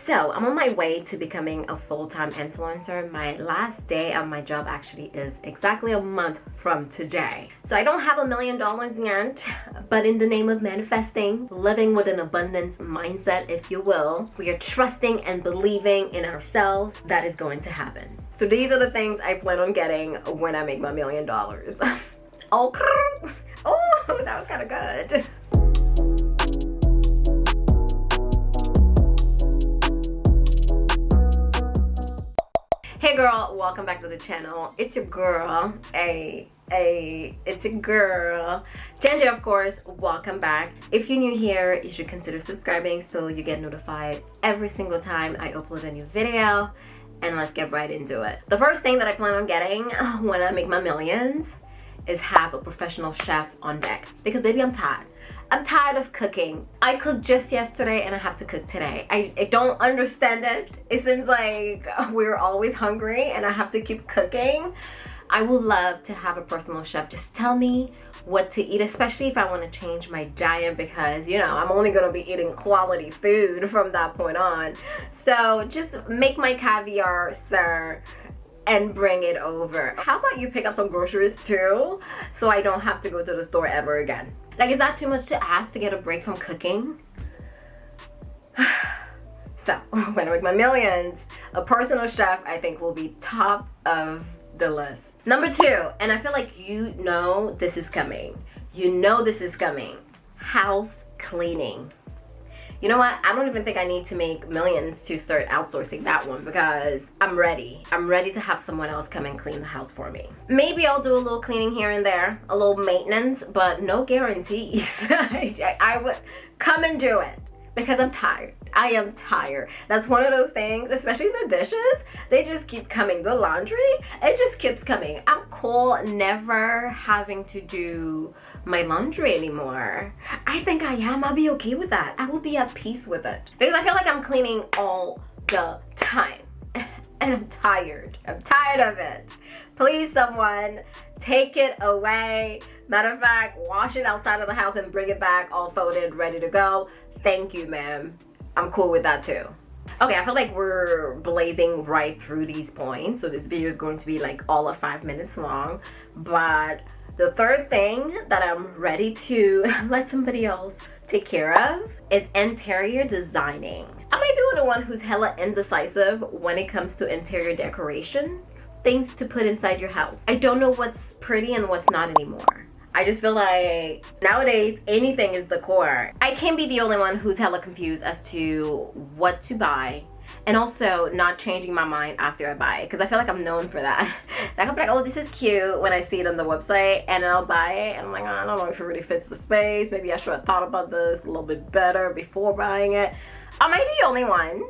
So I'm on my way to becoming a full-time influencer. My last day of my job actually is exactly a month from today. So I don't have $1 million yet, but in the name of manifesting, living with an abundance mindset, if you will, we are trusting and believing in ourselves that is going to happen. So these are the things I plan on getting when I make my $1 million. Oh, that was kind of good. Hey girl, welcome back to the channel. It's your girl, it's your girl, Ginger, of course. Welcome back. If you're new here, you should consider subscribing so you get notified every single time I upload a new video. And let's get right into it. The first thing that I plan on getting when I make my millions is have a professional chef on deck. Because baby, I'm tired. I'm tired of cooking. I cooked just yesterday and I have to cook today. I don't understand it. It seems like we're always hungry and I have to keep cooking. I would love to have a personal chef just tell me what to eat, especially if I want to change my diet, because you know I'm only going to be eating quality food from that point on. So just make my caviar, sir, and bring it over. How about you pick up some groceries too, so I don't have to go to the store ever again? Like, is that too much to ask to get a break from cooking? So when I make my millions, a personal chef I think will be top of the list. Number 2, and I feel like you know this is coming. You know this is coming. House cleaning. You know what? I don't even think I need to make millions to start outsourcing that one, because I'm ready. I'm ready to have someone else come and clean the house for me. Maybe I'll do a little cleaning here and there, a little maintenance, but no guarantees. I would come and do it because I'm tired. I am tired. That's one of those things, especially the dishes. They just keep coming. The laundry, it just keeps coming. I'm cool never having to do my laundry anymore. I think I am. I'll be okay with that. I will be at peace with it because I feel like I'm cleaning all the time and I'm tired. I'm tired of it. Please, someone take it away. Matter of fact, wash it outside of the house and bring it back all folded, ready to go. Thank you, ma'am. I'm cool with that too. Okay, I feel like we're blazing right through these points, so this video is going to be like all of 5 minutes long. But the third thing that I'm ready to let somebody else take care of is interior designing. Am I doing the one who's hella indecisive when it comes to interior decorations? Things to put inside your house. I don't know what's pretty and what's not anymore. I just feel like nowadays anything is decor. I can't be the only one who's hella confused as to what to buy, and also not changing my mind after I buy it, because I feel like I'm known for that. Like I'll be like, oh, this is cute when I see it on the website, and then I'll buy it and I'm like, oh, I don't know if it really fits the space. Maybe I should have thought about this a little bit better before buying it. Am I the only one?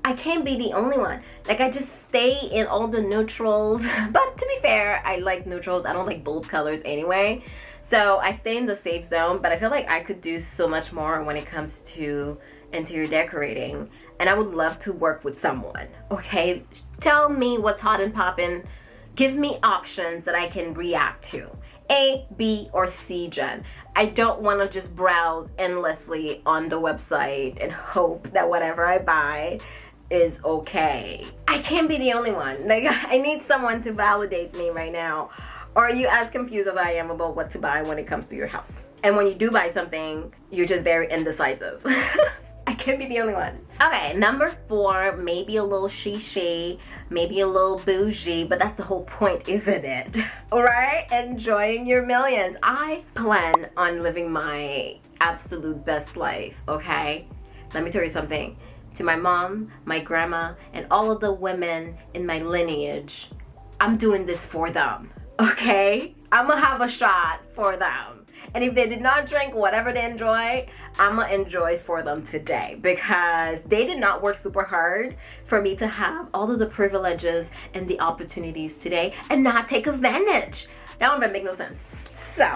I can't be the only one. Like, I just stay in all the neutrals. But to be fair, I like neutrals. I don't like bold colors anyway. So I stay in the safe zone. But I feel like I could do so much more when it comes to interior decorating. And I would love to work with someone. Okay? Tell me what's hot and poppin'. Give me options that I can react to. A, B, or C, Jen. I don't want to just browse endlessly on the website and hope that whatever I buy is okay. I can't be the only one. Like, I need someone to validate me right now. Or are you as confused as I am about what to buy when it comes to your house? And when you do buy something, you're just very indecisive. I can't be the only one. Okay, number 4, maybe a little she, maybe a little bougie, but that's the whole point, isn't it? Alright, enjoying your millions. I plan on living my absolute best life, okay? Let me tell you something. To my mom, my grandma, and all of the women in my lineage, I'm doing this for them, okay? I'm gonna have a shot for them. And if they did not drink whatever they enjoy, I'm gonna enjoy for them today, because they did not work super hard for me to have all of the privileges and the opportunities today and not take advantage. That one doesn't make no sense. So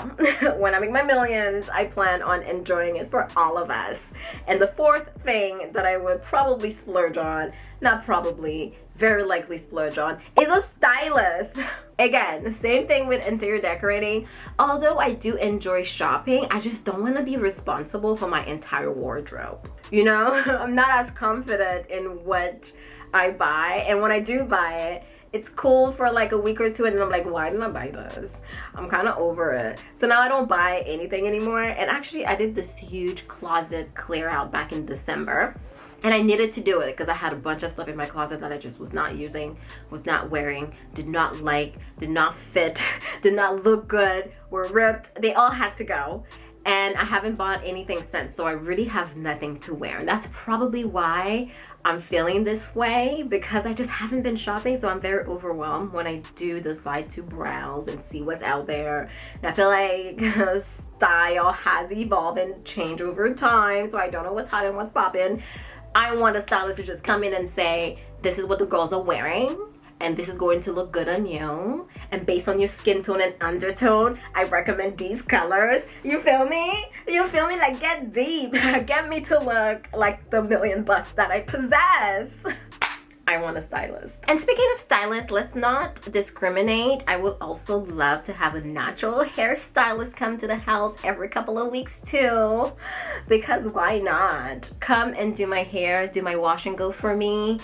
when I make my millions, I plan on enjoying it for all of us. And the 4th thing that I would probably splurge on, not probably, very likely splurge on, is a stylist. Again, the same thing with interior decorating. Although I do enjoy shopping, I just don't want to be responsible for my entire wardrobe. You know, I'm not as confident in what I buy, and when I do buy it, it's cool for like a week or two, and then I'm like, why didn't I buy this? I'm kind of over it. So now I don't buy anything anymore. And actually, I did this huge closet clear out back in December. And I needed to do it because I had a bunch of stuff in my closet that I just was not using, was not wearing, did not like, did not fit, did not look good, were ripped. They all had to go. And I haven't bought anything since, so I really have nothing to wear. And that's probably why I'm feeling this way, because I just haven't been shopping, so I'm very overwhelmed when I do decide to browse and see what's out there. And I feel like style has evolved and changed over time, so I don't know what's hot and what's popping. I want a stylist to just come in and say, this is what the girls are wearing, and this is going to look good on you, and based on your skin tone and undertone, I recommend these colors. You feel me? You feel me? Like, get deep. Get me to look like the $1 million that I possess. I want a stylist. And speaking of stylists, let's not discriminate. I would also love to have a natural hairstylist come to the house every couple of weeks too, because why not? Come and do my hair, do my wash and go for me.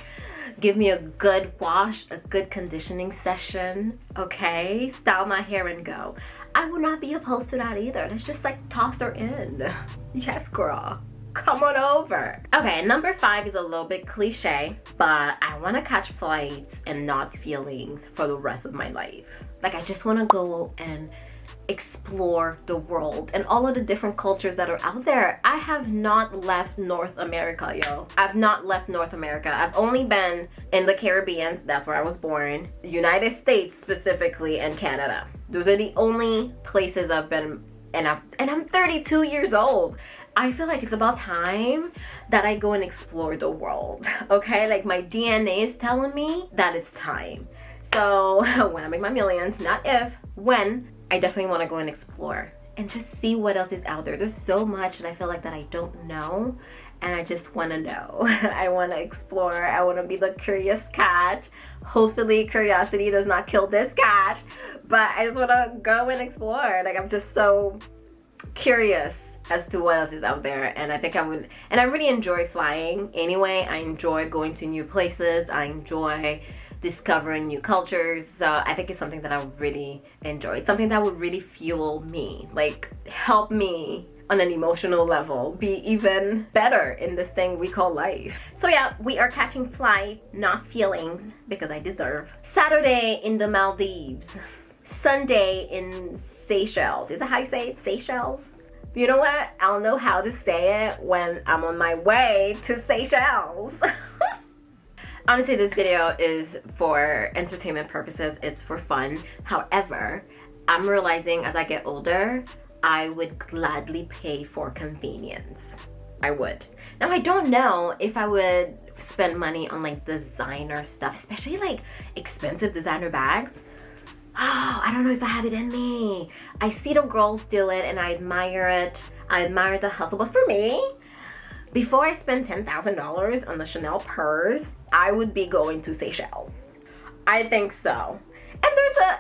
Give me a good wash, a good conditioning session, okay? Style my hair and go. I would not be opposed to that either. Let's just like toss her in. Yes, girl. Come on over. Okay, number 5 is a little bit cliche, but I want to catch flights and not feelings for the rest of my life. Like, I just want to go and explore the world and all of the different cultures that are out there. I have not left North America, yo. I've not left North America. I've only been in the Caribbean, that's where I was born, United States specifically, and Canada. Those are the only places I've been, and I'm 32 years old. I feel like it's about time that I go and explore the world, okay? Like, my DNA is telling me that it's time. So when I make my millions, not if, when, I definitely want to go and explore and just see what else is out there. There's so much that I feel like that I don't know, and I just want to know. I want to explore. I want to be the curious cat. Hopefully curiosity does not kill this cat, but I just want to go and explore. Like, I'm just so curious as to what else is out there, and I think I would, and I really enjoy flying anyway. I enjoy going to new places. I enjoy discovering new cultures, so I think it's something that I would really enjoy. It's something that would really fuel me, like help me on an emotional level be even better in this thing we call life. So yeah, we are catching flight, not feelings, because I deserve. Saturday in the Maldives, Sunday in Seychelles. Is that how you say it? Seychelles? You know what? I don't know how to say it when I'm on my way to Seychelles. Honestly, this video is for entertainment purposes. It's for fun. However, I'm realizing as I get older, I would gladly pay for convenience. I would. Now, I don't know if I would spend money on like designer stuff, especially like expensive designer bags. Oh, I don't know if I have it in me. I see the girls do it and I admire it. I admire the hustle. But for me, before I spend $10,000 on the Chanel purse, I would be going to Seychelles. I think so.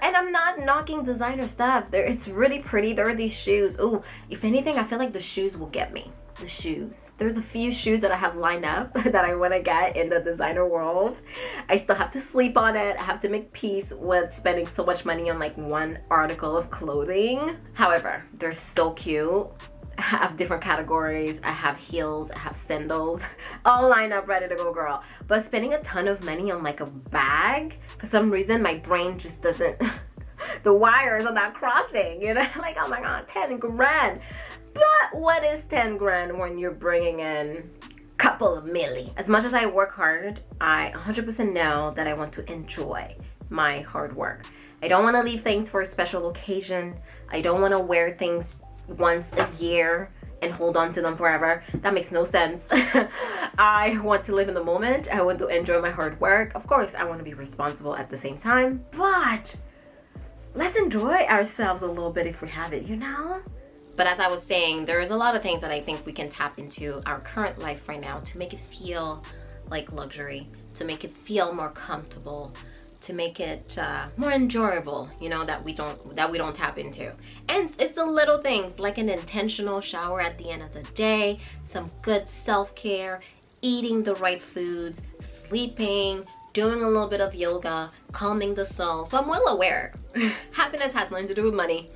And I'm not knocking designer stuff. It's really pretty. There are these shoes. Ooh, if anything, I feel like the shoes will get me. The shoes. There's a few shoes that I have lined up that I want to get in the designer world. I still have to sleep on it. I have to make peace with spending so much money on like one article of clothing. However, they're so cute. I have different categories. I have heels, I have sandals, all lined up ready to go, girl. But spending a ton of money on like a bag, for some reason my brain just doesn't, the wires are not crossing, you know? Like, oh my god, 10 grand. But what is 10 grand when you're bringing in a couple of milli? As much as I work hard, I 100% know that I want to enjoy my hard work. I don't want to leave things for a special occasion. I don't want to wear things once a year and hold on to them forever. That makes no sense. I want to live in the moment. I want to enjoy my hard work. Of course, I want to be responsible at the same time, but let's enjoy ourselves a little bit if we have it, you know? But as I was saying, there's a lot of things that I think we can tap into our current life right now to make it feel like luxury, to make it feel more comfortable, to make it more enjoyable, you know, that we don't tap into. And it's the little things like an intentional shower at the end of the day, some good self-care, eating the right foods, sleeping, doing a little bit of yoga, calming the soul. So I'm well aware happiness has nothing to do with money,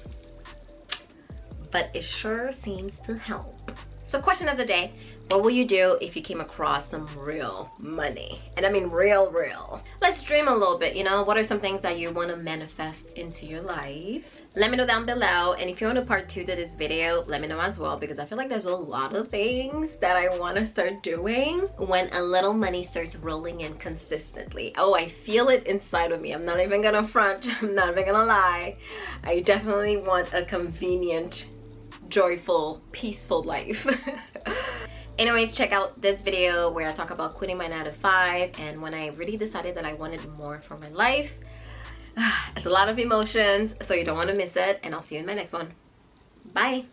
but it sure seems to help. So question of the day, what will you do if you came across some real money? And I mean real. Let's dream a little bit, you know? What are some things that you want to manifest into your life? Let me know down below. And if you want a part 2 to this video, let me know as well, because I feel like there's a lot of things that I want to start doing when a little money starts rolling in consistently. Oh, I feel it inside of me. I'm not even gonna front. I'm not even gonna lie. I definitely want a convenient, joyful, peaceful life. Anyways, check out this video where I talk about quitting my 9 to 5 and when I really decided that I wanted more for my life. It's a lot of emotions, so you don't want to miss it, and I'll see you in my next one. Bye.